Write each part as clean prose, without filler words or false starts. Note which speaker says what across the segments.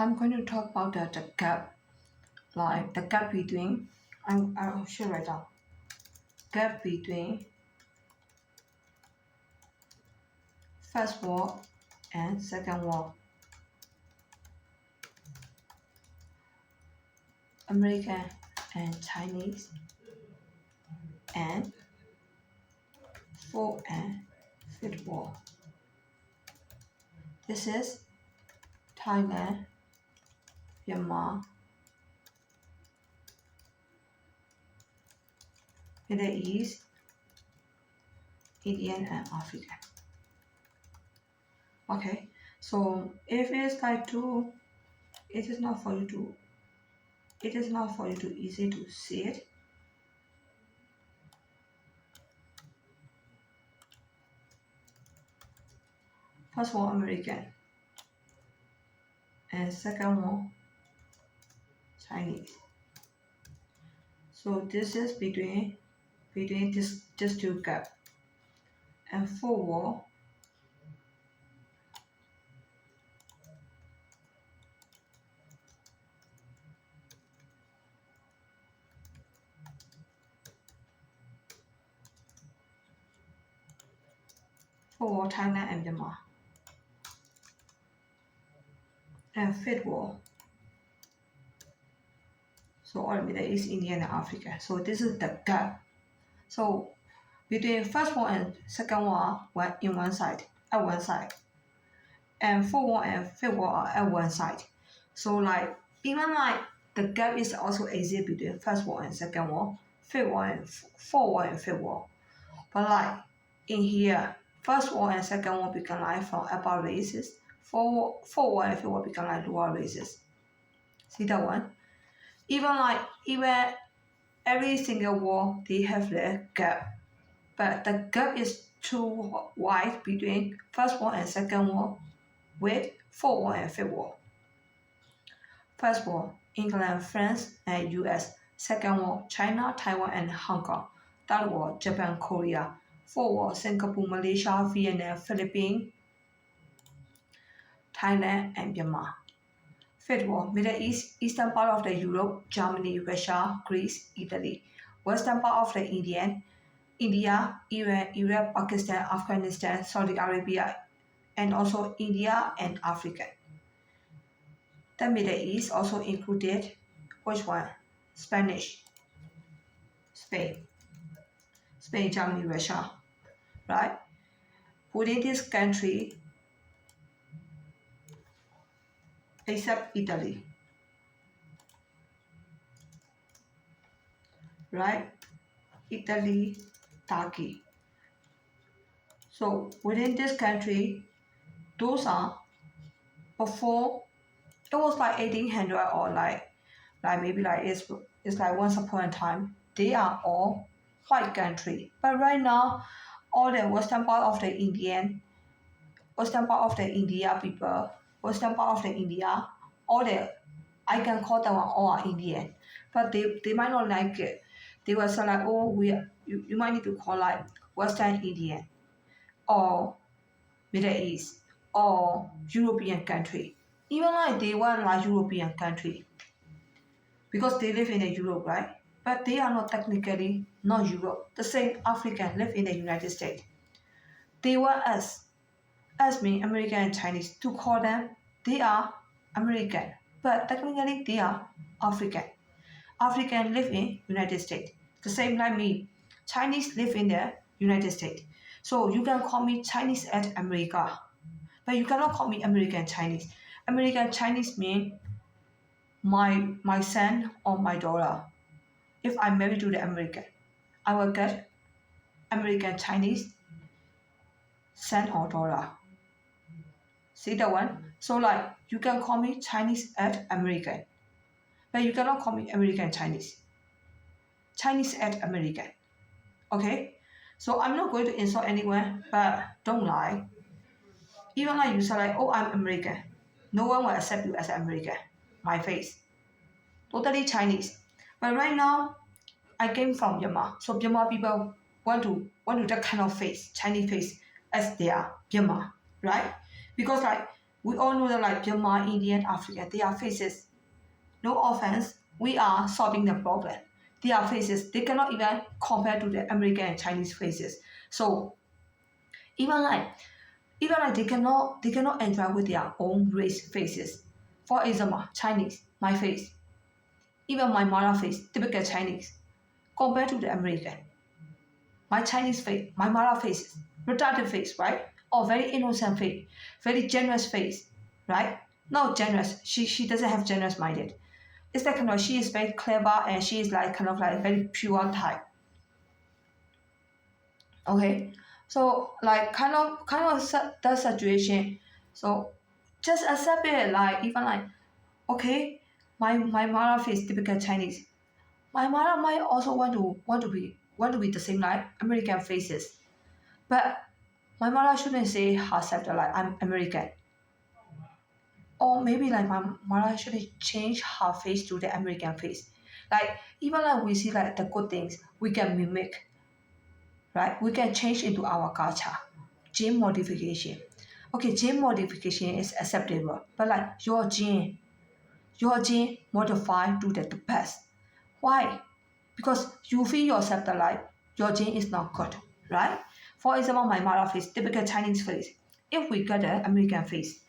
Speaker 1: I'm going to talk about the gap, like the gap between, I'll show right now, gap between First War and Second War, American and Chinese, and Fourth and Fifth War. This is Thailand, Myanmar, Middle East, Indian and African. Okay, so if it's like two, it is not for you to easy to see it. First War American and Second War Chinese. So this is between this two gap. And Fourth War Thailand and Myanmar. And Fifth War, so all Middle East, India and Africa. So this is the gap. So between First War and Second War were in one side, at one side. And Fourth War and Fifth War are at one side. So like even like the gap is also easy between First War and Second War, Fifth War and Fourth War and Fifth War. But like in here, First War and Second War become like from upper races. Fourth War and Fifth War become like lower races. See that one? Even every single war they have their gap, but the gap is too wide between First War and Second War with Fourth War and Fifth War. First War, England, France and US. Second War, China, Taiwan and Hong Kong. Third War, Japan, Korea. Fourth War, Singapore, Malaysia, Vietnam, Philippines, Thailand and Myanmar. Fifth War, Middle East, eastern part of the Europe, Germany, Russia, Greece, Italy. Western part of the India, Iran, Iraq, Pakistan, Afghanistan, Saudi Arabia, and also India and Africa. The Middle East also included which one? Spain, Germany, Russia, right? Within this country, except Italy, right? Italy, Turkey. So within this country, those are before it was like 1800 or like maybe like it's like once upon a time they are all white country. But right now, all the western part of the India people, western part of the India, all the I can call them all are Indian, but they might not like it. They will say like, oh, you might need to call like Western Indian or Middle East or European country. Even like they want like European country because they live in the Europe, right? But they are not technically not Europe. The same African live in the United States. They want us mean American and Chinese, to call them they are American, but technically they are African. African live in United States. The same like me. Chinese live in the United States. So you can call me Chinese at America. But you cannot call me American Chinese. American Chinese mean my son or my daughter. If I'm married to the American, I will get American Chinese son or daughter. See that one? So like you can call me Chinese at American, but you cannot call me American Chinese. Chinese at American. Okay? So I'm not going to insult anyone, but don't lie. Even like you say like, oh, I'm American. No one will accept you as an American. My face. Totally Chinese. But right now, I came from Myanmar. So Myanmar people want to that kind of face, Chinese face, as their Myanmar, right? Because like We all know that like Myanmar, Indian, African, they are faces. No offense, we are solving the problem. They are faces. They cannot even compare to the American and Chinese faces. So even like they cannot interact with their own race faces. For example, Chinese, my face, even my mother face, typical Chinese, compared to the American. My Chinese face, my mother face, retarded face, right? Or very innocent face, very generous face, right? Not generous. She doesn't have generous minded. It's like she is very clever and she is like very pure type. Okay, so like that situation. So just accept it like even like okay, my mother face typical Chinese. My mother might also want to be the same like American faces, but my mother shouldn't say herself that like I'm American. Or maybe like my mother shouldn't change her face to the American face. Like even like we see like the good things we can mimic, right? We can change into our culture. Gene modification. Okay, gene modification is acceptable, but like your gene modified to the best. Why? Because you feel yourself that like your gene is not good, right? For example, my mother face, typical Chinese face. If we get an American face,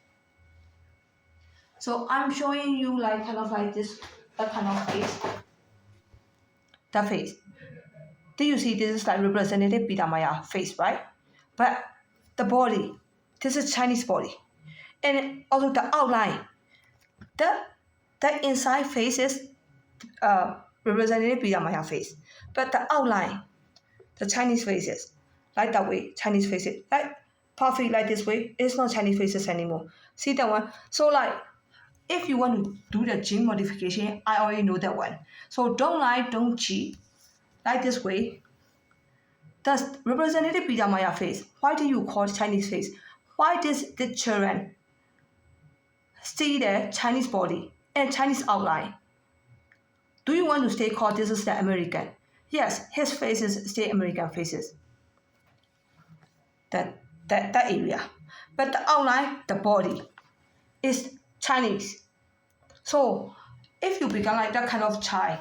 Speaker 1: so I'm showing you like this, that kind of face, the face. Do you see this is like representative Bidah Maya face, right? But the body, this is Chinese body, and also the outline, the inside face is representative Bidah Maya face, but the outline, the Chinese faces, like that way, Chinese faces, like puffy like this way, it's not Chinese faces anymore. See that one? So like, if you want to do the gene modification, I already know that one. So don't lie, don't cheat. Like this way. That's representative Bidah Maya face. Why do you call Chinese face? Why does the children see the Chinese body and Chinese outline? Do you want to stay called this is the American? Yes, his faces stay American faces. That area. But the outline, the body, is Chinese. So if you become like that kind of child,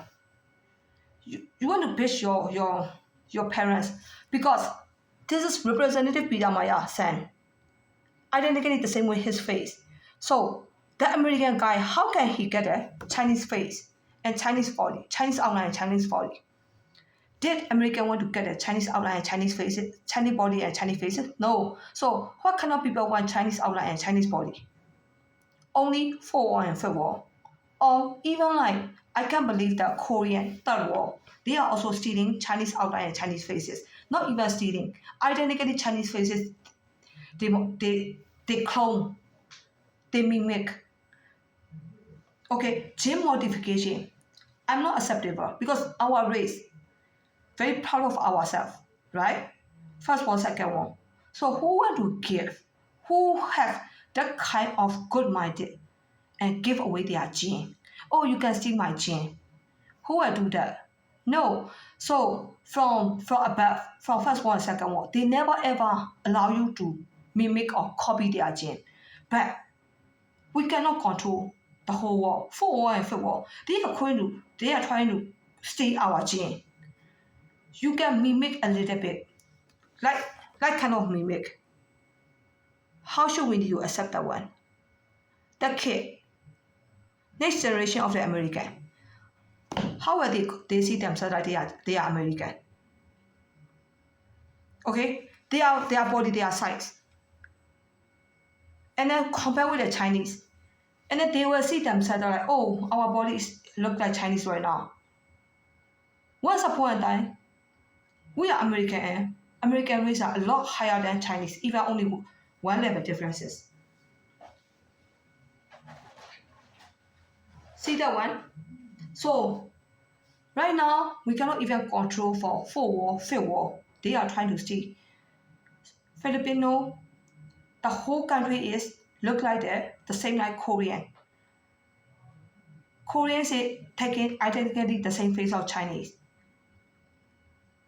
Speaker 1: you want to bitch your parents because this is representative Bidah Maya Sen. Identically the same way his face. So the American guy, how can he get a Chinese face and Chinese body, Chinese outline and Chinese body? Did American want to get a Chinese outline and Chinese faces, Chinese body and Chinese faces? No. So what kind of people want Chinese outline and Chinese body? Only 4th War and 5th War. Or even like, I can't believe that Korean 3rd War, they are also stealing Chinese outline and Chinese faces. Not even stealing. Identically Chinese faces, they clone, they mimic. Okay, gene modification. I'm not acceptable because our race, very proud of ourselves, right? First one, second one. So who want to give? Who have that kind of good minded and give away their gene? Oh, you can steal my gene. Who will do that? No. So from above, from first one, second one, they never ever allow you to mimic or copy their gene. But we cannot control the whole world. 4th War and 5th War, they are trying to steal our gene. You can mimic a little bit, like kind of mimic. How should we accept that one? The kid, next generation of the American, how will they see themselves like they are American? Okay, their body, their size, and then compare with the Chinese, and then they will see themselves like, oh, our bodies look like Chinese right now. Once upon a time, we are American, and American race are a lot higher than Chinese, even only one level differences. See that one? So right now, we cannot even control for 4th War, 5th War. They are trying to steal. Filipino, the whole country is look like the same like Korean. Koreans is taking identically the same face of Chinese.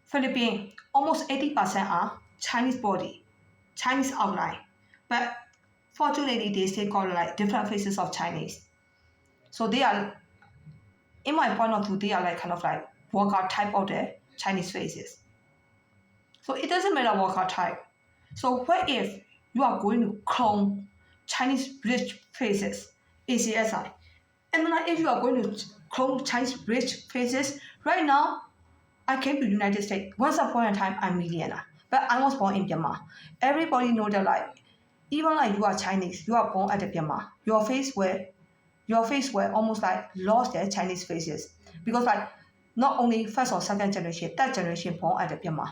Speaker 1: Philippines, almost 80% are Chinese body, Chinese outline. But Fortunately, they still got like different faces of Chinese. So they are, in my point of view, they are like kind of like workout type of the Chinese faces. So it doesn't matter workout type. So what if you are going to clone Chinese rich faces, ACSI? And then if you are going to clone Chinese rich faces, right now, I came to United States. Once upon a time, I'm millionaire. But I was born in Myanmar. Everybody know that like, even like you are Chinese, you are born at Myanmar. Your face were almost like lost their Chinese faces. Because like, not only first or second generation, third generation born at Myanmar.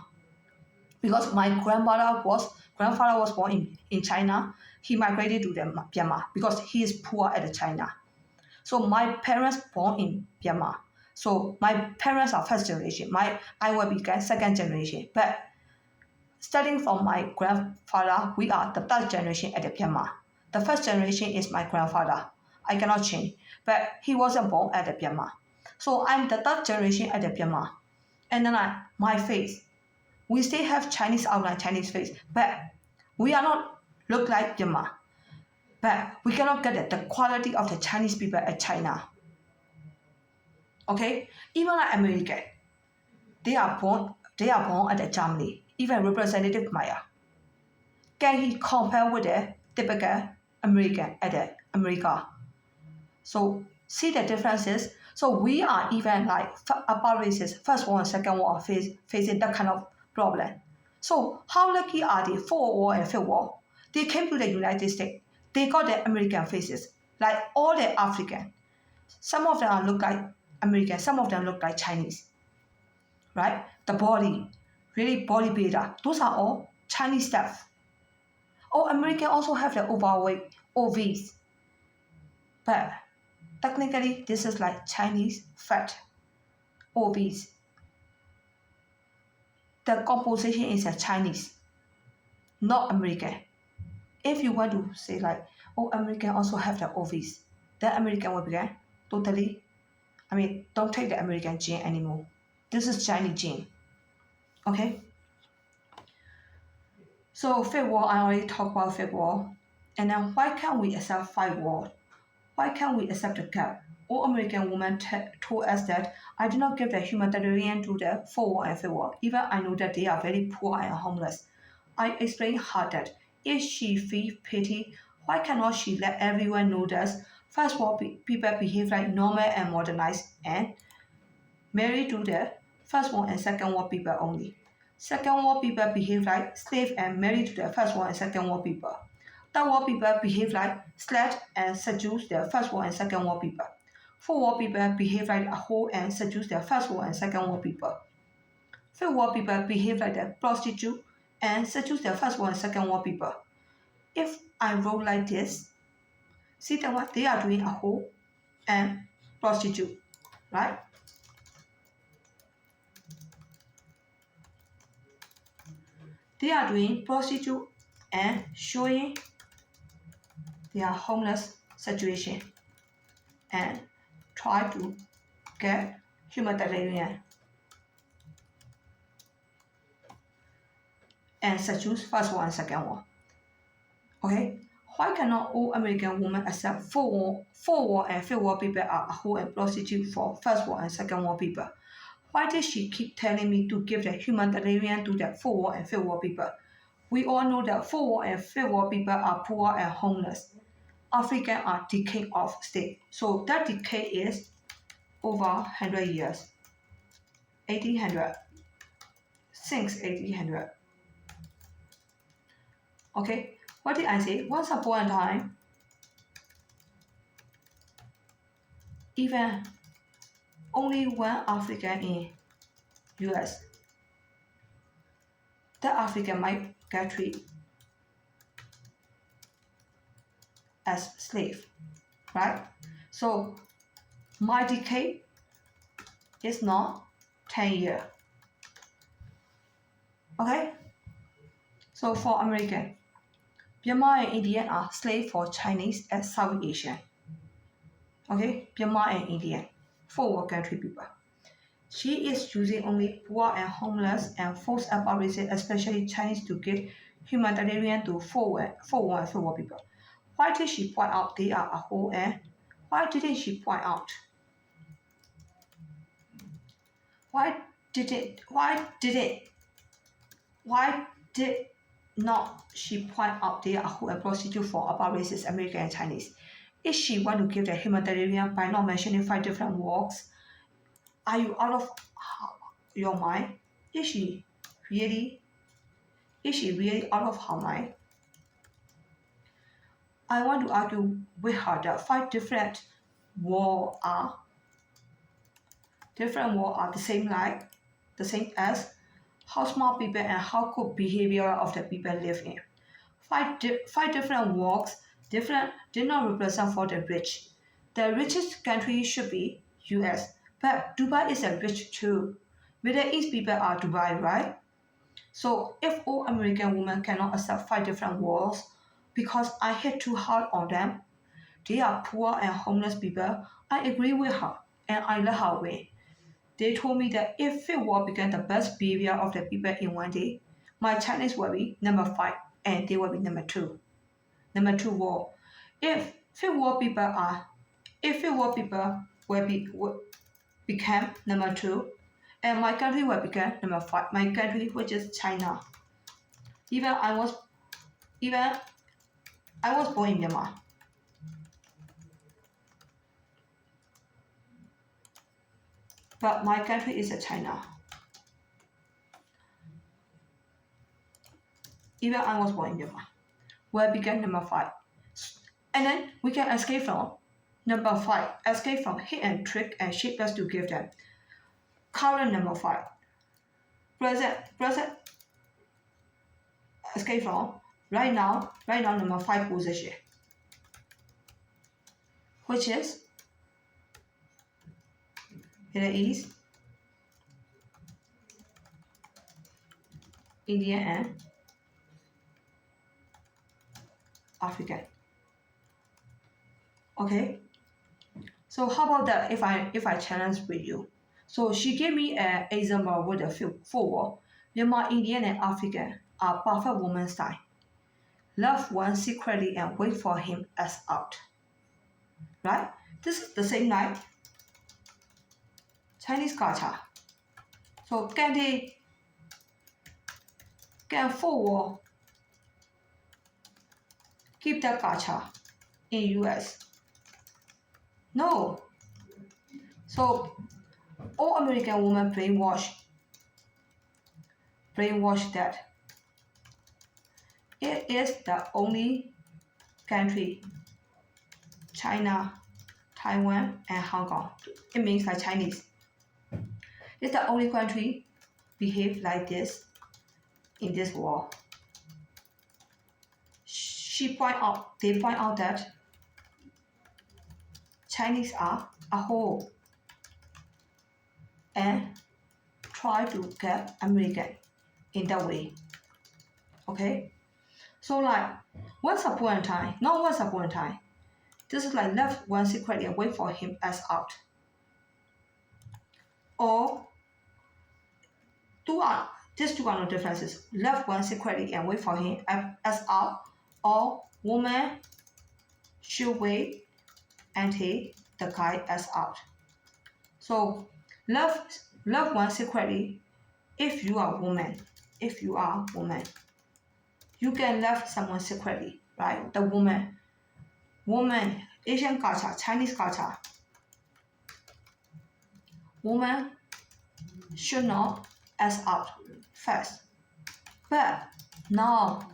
Speaker 1: Because my grandfather was born in China. He migrated to the Myanmar because he is poor at China. So my parents born in Myanmar. So my parents are first generation. I will be second generation. But starting from my grandfather, we are the third generation at Myanmar. The first generation is my grandfather. I cannot change. But he wasn't born at Myanmar. So I'm the third generation at Myanmar. And then my face. We still have Chinese outline, Chinese face, but we are not look like Myanmar. But we cannot get the quality of the Chinese people at China. Okay? Even like America, they are born at Germany. Even Representative Maya. Can he compare with the typical American at America? So see the differences. So we are even like about races, first war and second war facing that kind of problem. So how lucky are they? 4th War and 5th War. They came to the United States. They got the American faces, like all the African. Some of them look like American, some of them look like Chinese. Right? The body, really bodybuilder. Those are all Chinese stuff. Oh, American also have the overweight, obese. But technically, this is like Chinese fat, obese. The composition is a Chinese, not American. If you want to say like, oh, American also have the obese, then American will be totally, don't take the American gene anymore. This is Chinese gene. Okay? So 5th War, I already talked about 5th War. And then why can't we accept 5th War? Why can't we accept the gap? All American women told us that I do not give the humanitarian to the 4th War and 5th War. Even I know that they are very poor and homeless. I explained her that if she feels pity, why cannot she let everyone know that First War people behave like normal and modernized and marry to the First War and Second War people only. Second War people behave like slave and marry to the First War and Second War people. Third War people behave like slaves and seduce the First War and Second War people. Fourth War people behave like a whore and seduce the First War and Second War people. Fifth War people behave like the prostitute and seduce the First War and Second War people. If I wrote like this, see that what they are doing a whore and prostitute, right? They are doing prostitute and showing their homeless situation and try to get humanitarian and seduce First War and Second War. Okay? Why cannot all American women accept 4th War and 5th War people are a whore and prostitute for First War and Second War people? Why did she keep telling me to give the humanitarian to the 4th War and 5th War people? We all know that 4th War and 5th War people are poor and homeless. African are decay of state. So that decay is over 100 years. 1800. Since 1800. Okay, what did I say? Once upon a time, even only one African in US, that African might get treated as slave, right? So my decade is not 10 years. Okay? So for American, Myanmar and Indian are slave for Chinese and South Asian. Okay? Myanmar and Indian, 4th War country people. She is using only poor and homeless and forced apart races, especially Chinese, to get humanitarian to 4th War and 5th War people. Why did she point out they are a whole and why didn't she point out? Why did not she point out they are who and prostitute for about racist American and Chinese? If she want to give the humanitarian by not mentioning 5 different walks, are you out of your mind? Is she really out of her mind? I want to argue with her that 5 different wars are the same as how smart people and how good behavior of the people live in. Five different walks did not represent for the rich. The richest country should be US, but Dubai is a rich too. Middle East people are Dubai, right? So if all American women cannot accept 5 different walls because I hit too hard on them, they are poor and homeless people, I agree with her and I let her win. They told me that if Fifth Wall became the best behavior of the people in one day, my Chinese will be number 5 and they will be number 2. Number 2 wall. If Fifth Wall people will become number 2, and my country will become number 5. My country, which is China. Even I was born in Myanmar. But my country is China. Even I was born in Myanmar. Will become number 5. And then we can escape from number 5. Escape from hit and trick and shapeless to give them. Current number 5. Present escape from right now number 5 position, which is Middle East, India and Africa. Okay, so how about that if I challenge with you? So she gave me an example with the 4 wall. Myanmar, Indian and African are perfect woman style. Love one secretly and wait for him as out. Right? This is the same like Chinese culture. So can 4 wall keep that culture in US? No. So all American women brainwash that it is the only country, China, Taiwan, and Hong Kong. It means like Chinese. It's the only country behave like this in this war. They point out that Chinese are a whole and try to get American in that way. Okay? So like once upon a time, this is like left one secretly and wait for him as out. Or these two are no differences. Left one secretly and wait for him as out, or woman should wait until the guy as out. So love one secretly. If you are woman, you can love someone secretly, right? The woman, Asian culture, Chinese culture, woman should not ask out first. But now,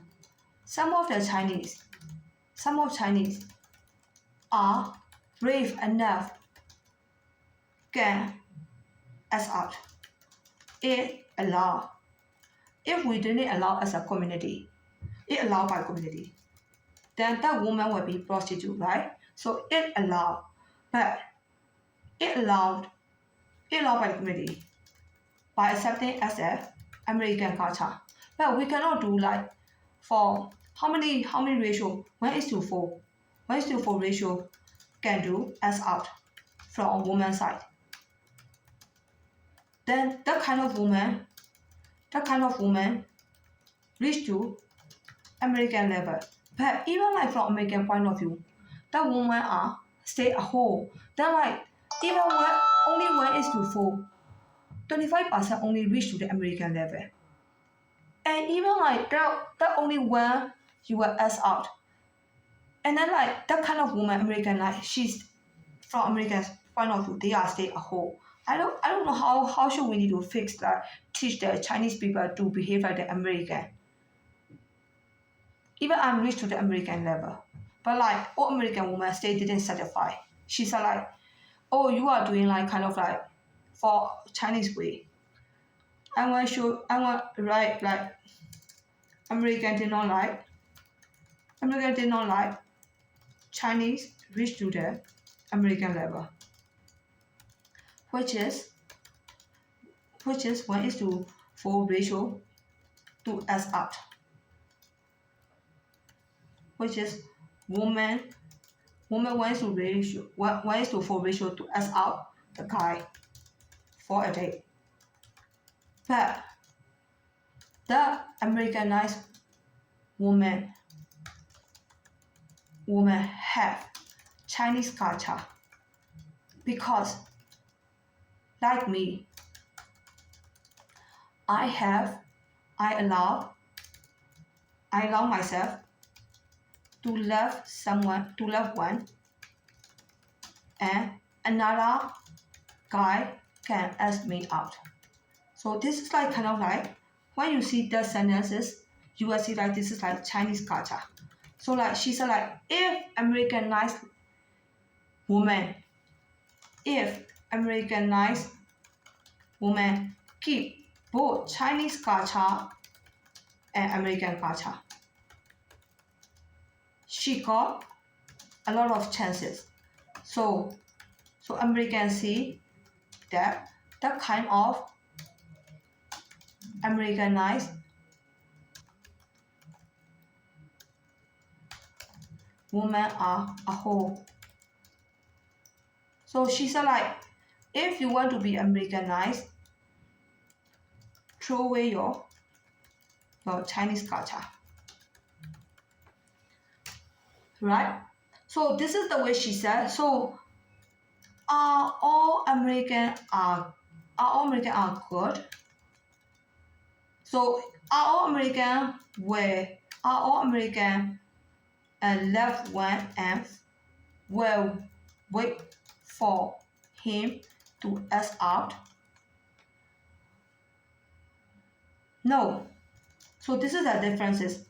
Speaker 1: some of Chinese are brave enough can ask out. It allow. If we didn't allow as a community, it allowed by community, then that woman will be prostitute, right? So it allowed, but it allowed by the community by accepting as a American culture. But we cannot do like for how many ratio 1:4 ratio can do as out from a woman's side. Then that kind of woman reach to American level. But even like from American point of view, the women are stay at home. Then like even when only 1:4, 25% only reach to the American level. And even like that only when you were asked out. And then like that kind of woman, American, like she's from American's point of view, they are stay at home. I don't know how should we need to fix that, teach the Chinese people to behave like the American. Even I'm reached to the American level. But like all American women still didn't satisfy. She said like, oh, you are doing like kind of like for Chinese way. I want to write like American did not like Chinese reach to the American level. Which is 1:4 ratio to S out. Which is woman 1:4 ratio to S out the guy for a day. But the Americanized woman have Chinese culture because like me, I allow myself to love one, and another guy can ask me out. So this is like kind of like when you see the sentences, you will see like this is like Chinese culture. So like she said like if Americanized woman keep both Chinese culture and American culture, she got a lot of chances. So Americans see that that kind of Americanized women are a whole. So she said like, if you want to be Americanized, throw away your Chinese culture. Right? So this is the way she said. So are all American are good? So are all American left one and will wait for him to ask out? No. So this is the differences.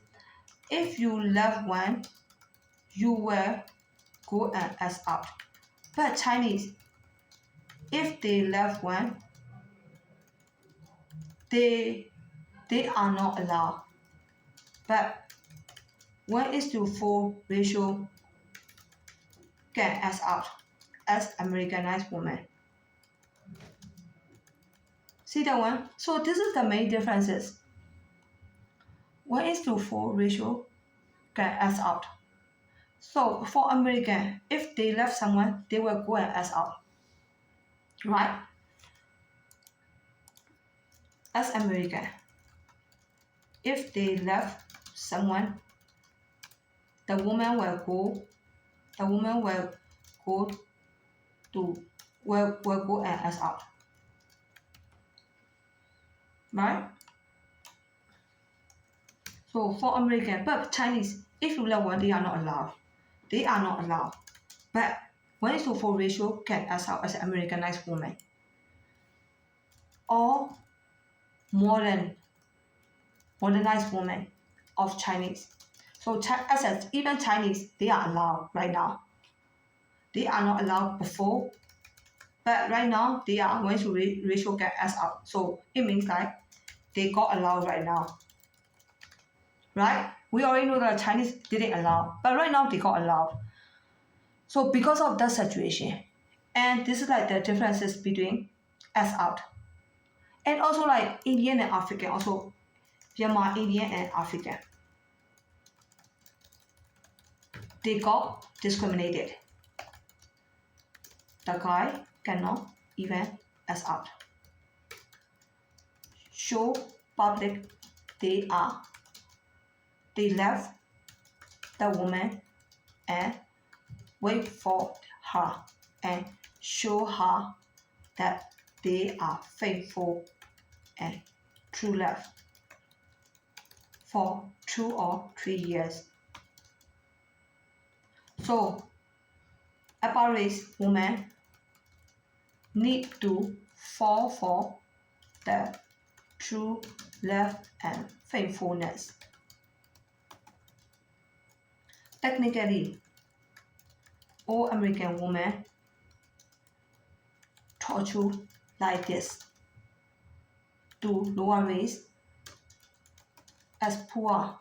Speaker 1: If you love one, you will go and ask out. But Chinese, if they love one, they are not allowed. But 1:4 ratio can ask out as Americanized woman. See that one? So this is the main differences. 1:4 ratio can ask out. So for American, if they love someone, they will go and ask out. Right? As American, if they love someone, the woman will go and ask out. Right? So for American, but Chinese, if you love one, they are not allowed. But 1:4 ratio can ask out as an Americanized woman. Or modernized woman of Chinese. So even Chinese, they are allowed right now. They are not allowed before, but right now they are 1:4 ratio can ask out. So it means like they got allowed right now. Right? We already know that Chinese didn't allow, but right now they got allowed. So because of that situation, and this is like the differences between ask out. And also like Indian and African, also Myanmar, Indian and African. They got discriminated. The guy cannot even ask out. Show public they left the woman and wait for her and show her that they are faithful and true love for 2 or 3 years. So, Apache women need to fall for the true love and faithfulness. Technically, all American women torture like this to lower race as poor,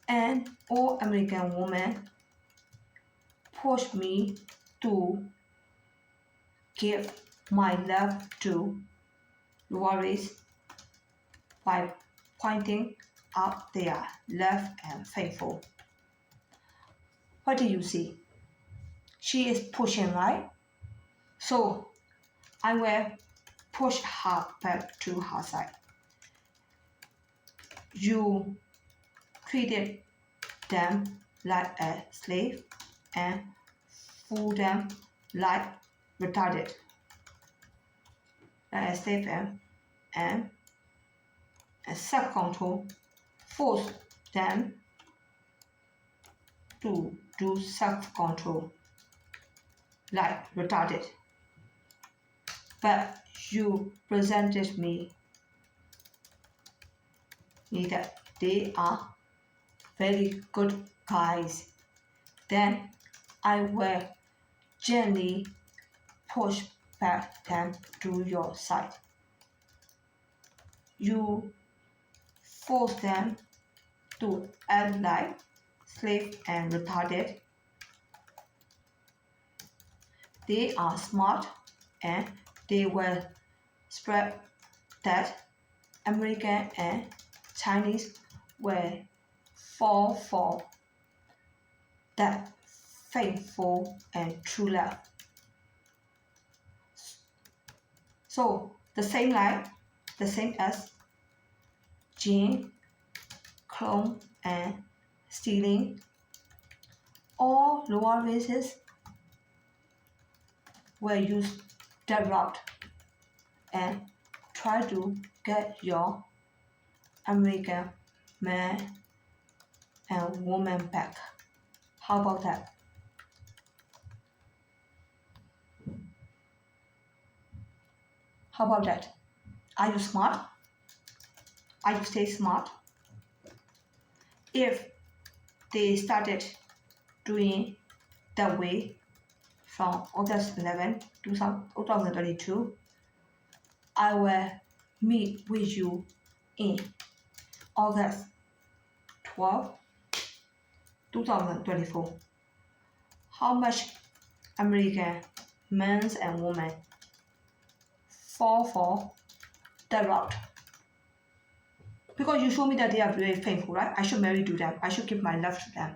Speaker 1: and all American women push me to give my love to lower race by pointing out their love and faithful. What do you see? She is pushing, right? So I will push her back to her side. You treated them like a slave and fool them like retarded. Like a slave and self-control force them to do self-control like retarded. But you presented me that they are very good guys. Then I will gently push back them to your side. You force them to act like slave and retarded. They are smart and they will spread that American and Chinese will fall for that faithful and true love. So the same as Jane, clone, and stealing, all lower races will use that route and try to get your American man and woman back. How about that? How about that? Are you smart? Are you stay smart? If they started doing that way from August 11, 2022, I will meet with you in August 12, 2024. How much American men and women fall for that route? Because you show me that they are very faithful, right? I should marry to them. I should give my love to them.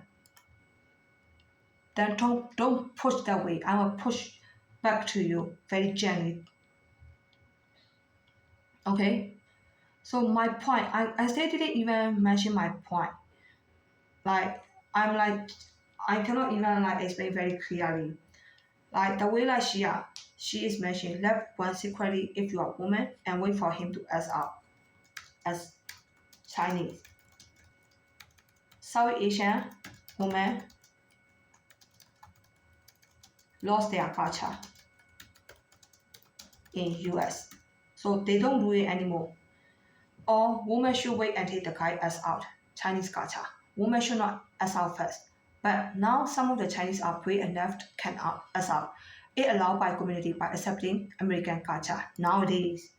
Speaker 1: Then don't push that way. I will push back to you very gently. Okay? So my point, I still didn't even mention my point. I cannot even explain very clearly. Like the way she is mentioning, love one secretly if you are a woman and wait for him to ask out as Chinese. South Asian women lost their culture in US. So they don't do it anymore. Or women should wait until the guy asks out, Chinese culture. Women should not ask out first. But now some of the Chinese are brave enough to can ask out. It allowed by community by accepting American culture nowadays.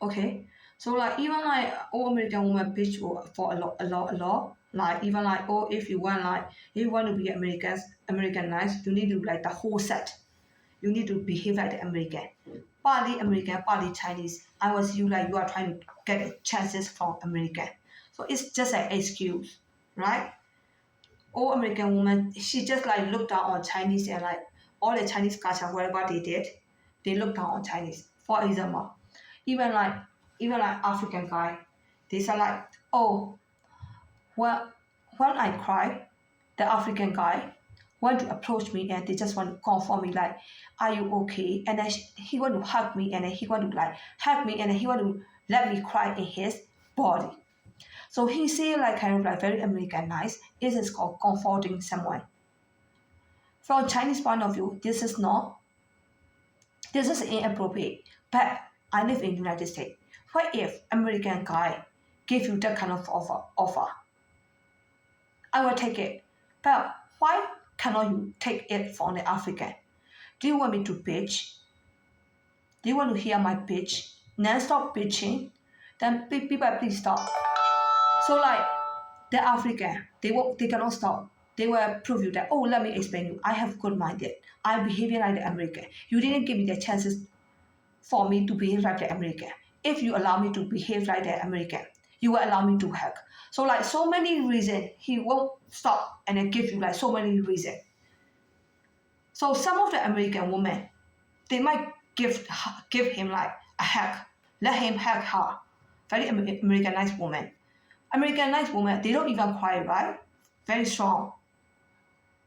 Speaker 1: Okay, so even all American women pitch for a lot. If you want to be Americanized, you need to the whole set. You need to behave like the American. Partly American, partly Chinese. I was you are trying to get chances from American. So it's just an excuse, right? All American women, she just look down on Chinese and all the Chinese culture, whatever they did, they look down on Chinese. For example, even African guy, They said like, oh, well, when I cry, the African guy want to approach me and they just want to comfort me like, are you okay? And then he want to hug me and then he want to like hug me and then he want to let me cry in his body. So he say like kind of like very Americanized. This is called comforting someone. From Chinese point of view, this is inappropriate. But I live in United States. What if American guy give you that kind of offer? I will take it. But why cannot you take it from the African? Do you want me to bitch? Do you want to hear my bitch? Non-stop bitching? Then people please stop. So like the African, they cannot stop. They will prove you that, oh, let me explain you. I have good minded. I'm behaving like the American. You didn't give me the chances for me to behave like the American. If you allow me to behave like the American, you will allow me to hug. So like so many reasons, he won't stop and then give you like so many reasons. So some of the American women, they might give him like a hug. Let him hug her. Very Americanized woman. Americanized women, they don't even cry, right? Very strong.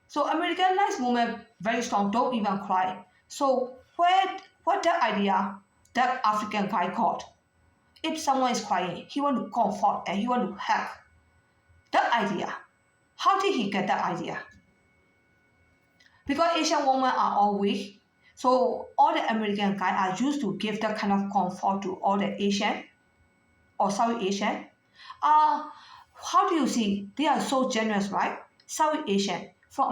Speaker 1: So Americanized women, very strong, don't even cry. So what that idea that African guy got? If someone is crying, he want to comfort and he want to hug. That idea. How did he get that idea? Because Asian women are all weak. So all the American guys are used to give that kind of comfort to all the Asian or South Asian. How do you see? They are so generous, right? South Asian,